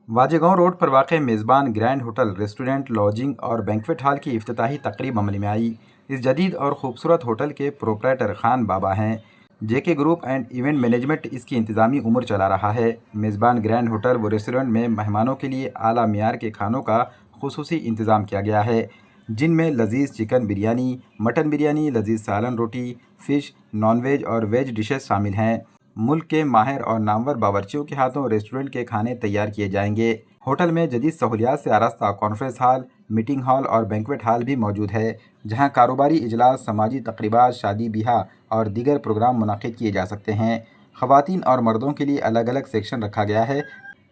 वाजेगांव road पर वाक़ मेज़बान ग्रैंड होटल रेस्टोरेंट लॉजिंग और बैंक्वेट हॉल की इफ्तिताही तकरीब अमल में आई। इस जदीद और ख़ूबसूरत होटल के प्रोप्राइटर खान बाबा हैं। JK group and event management इसकी इंतज़ामी उम्र चला रहा है। मेज़बान ग्रैंड होटल व रेस्टोरेंट में मेहमानों के लिए आला मियार के खानों का खुसूसी इंतज़ाम किया गया है, जिनमें लजीज़ चिकन बिरयानी, मटन बिरयानी, लजीज़ सालन रोटी, फ़िश, नॉन वेज और वेज डिशेस शामिल हैं। मुल्क के माहिर और नामवर बावर्चियों के हाथों रेस्टोरेंट के खाने तैयार किए जाएंगे। होटल में जदीद सहूलियात से आरास्ता कॉन्फ्रेंस हॉल, मीटिंग हॉल और बैंक्वेट हॉल भी मौजूद है, जहां कारोबारी इजलास, समाजी तकरीबात, शादी ब्याह और दीगर प्रोग्राम मुनाकिद किए जा सकते हैं। ख़वातीन और मर्दों के लिए अलग अलग सेक्शन रखा गया है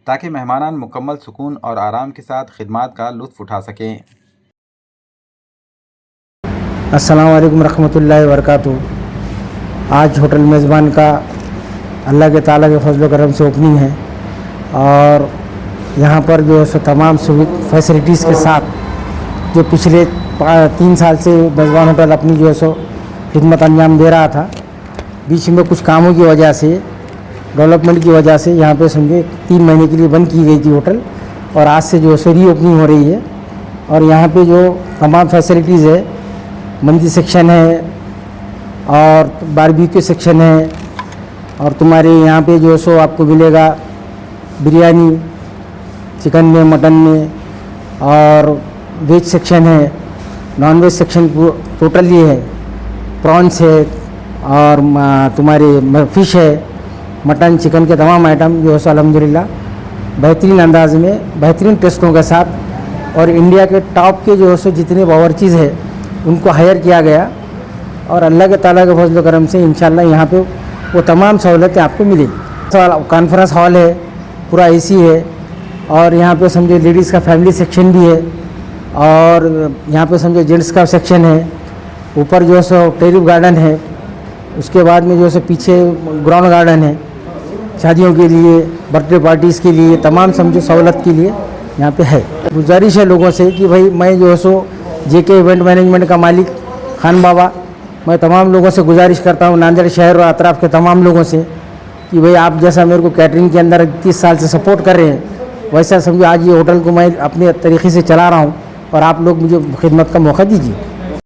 ताकि मेहमान मुकम्मल सुकून और आराम के साथ खिदमात का लुत्फ़ उठा सकें। अस्सलाम वालेकुम रहमतुल्लाहि व बरकातुहू। आज होटल मेज़बान का अल्लाह के ताला के फजल करम से ओपनिंग है और यहाँ पर जो है सो तमाम फैसिलिटीज़ के साथ जो पिछले 3 साल से मेज़बान होटल अपनी जो है सो खिदमत अंजाम दे रहा था। बीच में कुछ कामों की वजह से, डेवलपमेंट की वजह से यहाँ पे समझे 3 महीने के लिए बंद की गई थी होटल, और आज से जो है सो रीओपनिंग हो रही है। और यहाँ पे जो तमाम फैसिलिटीज़ है, मंदी सेक्शन है और बारबेक्यू सेक्शन है, और तुम्हारे यहाँ पे जो है सो आपको मिलेगा बिरयानी चिकन में, मटन में, और वेज सेक्शन है, नॉन वेज सेक्शन टोटल ये है, प्रॉन्स है और तुम्हारे फ़िश है, मटन चिकन के तमाम आइटम जो है सो अल्हम्दुलिल्लाह बेहतरीन अंदाज में, बेहतरीन टेस्टों के साथ, और इंडिया के टॉप के जो है सो जितने बावर्चीज़ है उनको हायर किया गया, और अल्लाह के ताला के फजल करम से इंशाल्लाह यहाँ पे वो तमाम सहूलतें आपको मिलेगी। कॉन्फ्रेंस हॉल है, पूरा एसी है, और यहाँ पे समझो लेडीज़ का फैमिली सेक्शन भी है, और यहाँ पे समझो जेंट्स का सेक्शन है। ऊपर जो है सो टेरिफ गार्डन है, उसके बाद में जो है सो पीछे ग्राउंड गार्डन है, शादियों के लिए, बर्थडे पार्टीज़ के लिए, तमाम समझो सहूलत के लिए यहाँ पे है। गुजारिश है लोगों से कि भाई मैं जो है सो जेके इवेंट मैनेजमेंट का मालिक खान बाबा, मैं तमाम लोगों से गुजारिश करता हूँ, नांदेड़ शहर और अतराफ़ के तमाम लोगों से, कि भाई आप जैसा मेरे को कैटरिंग के अंदर 30 साल से सपोर्ट कर रहे हैं, वैसा समझो आज ये होटल को मैं अपने तरीक़े से चला रहा हूँ, और आप लोग मुझे खिदमत का मौका दीजिए।